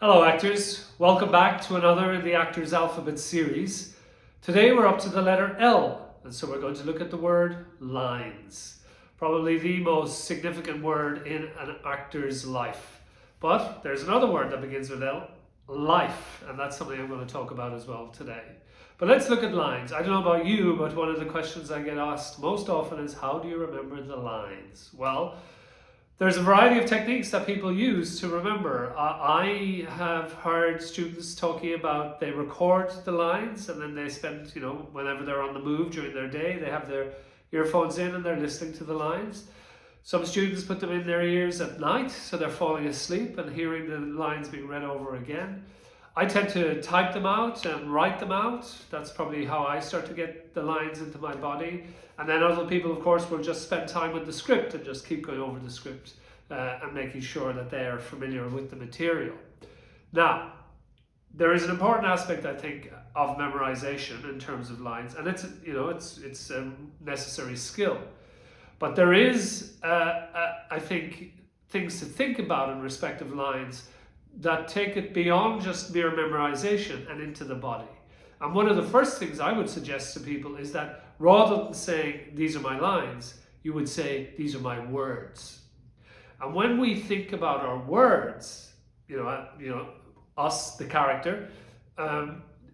Hello actors, welcome back to another in the Actors Alphabet series. Today we're up to the letter L, and so we're going to look at the word lines. Probably the most significant word in an actor's life. But there's another word that begins with L, life, and that's something I'm going to talk about as well today. But let's look at lines. I don't know about you, but one of the questions I get asked most often is, how do you remember the lines? Well, there's a variety of techniques that people use to remember. I have heard students talking about they record the lines and then they spend, whenever they're on the move during their day, they have their earphones in and they're listening to the lines. Some students put them in their ears at night, so they're falling asleep and hearing the lines being read over again. I tend to type them out and write them out. That's probably how I start to get the lines into my body. And then other people, of course, will just spend time with the script and just keep going over the script and making sure that they are familiar with the material. Now, there is an important aspect, I think, of memorization in terms of lines, and it's a necessary skill. But there is, I think, things to think about in respect of lines that take it beyond just mere memorization and into the body. And one of the first things I would suggest to people is that rather than saying, these are my lines, you would say, these are my words. And when we think about our words, us, the character,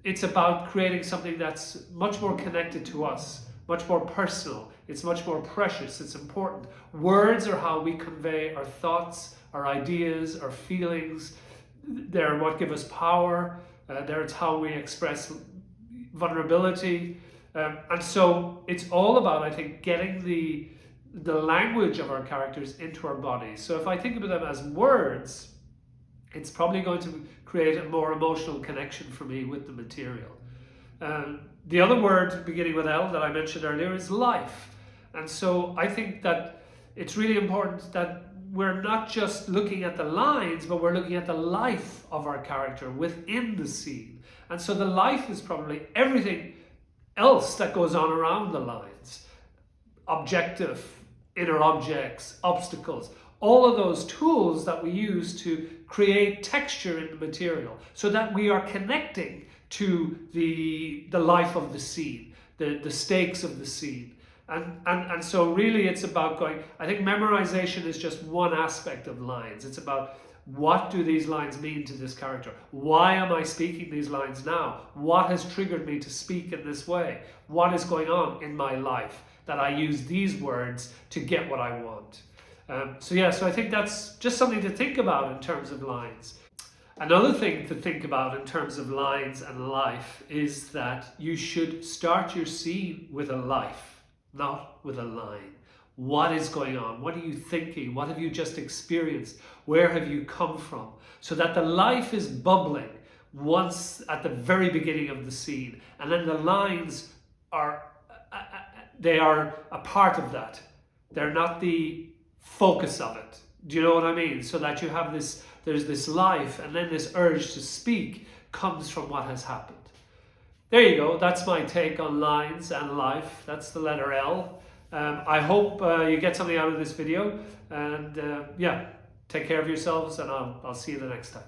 it's about creating something that's much more connected to us, much more personal. It's much more precious. It's important. Words are how we convey our thoughts, our ideas, our feelings. They're what give us power. It's how we express vulnerability. And so it's all about, I think, getting the language of our characters into our bodies. So if I think of them as words, it's probably going to create a more emotional connection for me with the material. The other word beginning with L that I mentioned earlier is life. And so I think that it's really important that we're not just looking at the lines, but we're looking at the life of our character within the scene. And so the life is probably everything else that goes on around the lines. Objective, inner objects, obstacles, all of those tools that we use to create texture in the material so that we are connecting to the life of the scene, the stakes of the scene. And so really it's about I think memorization is just one aspect of lines. It's about, what do these lines mean to this character? Why am I speaking these lines now? What has triggered me to speak in this way? What is going on in my life that I use these words to get what I want? So I think that's just something to think about in terms of lines. Another thing to think about in terms of lines and life is that you should start your scene with a life, not with a line. What is going on? What are you thinking? What have you just experienced? Where have you come from? So that the life is bubbling once at the very beginning of the scene, and then the lines are a part of that. They're not the focus of it. Do you know what I mean? So that you have there's this life, and then this urge to speak comes from what has happened. There you go. That's my take on lines and life. That's the letter L. I hope you get something out of this video, and take care of yourselves, and I'll see you the next time.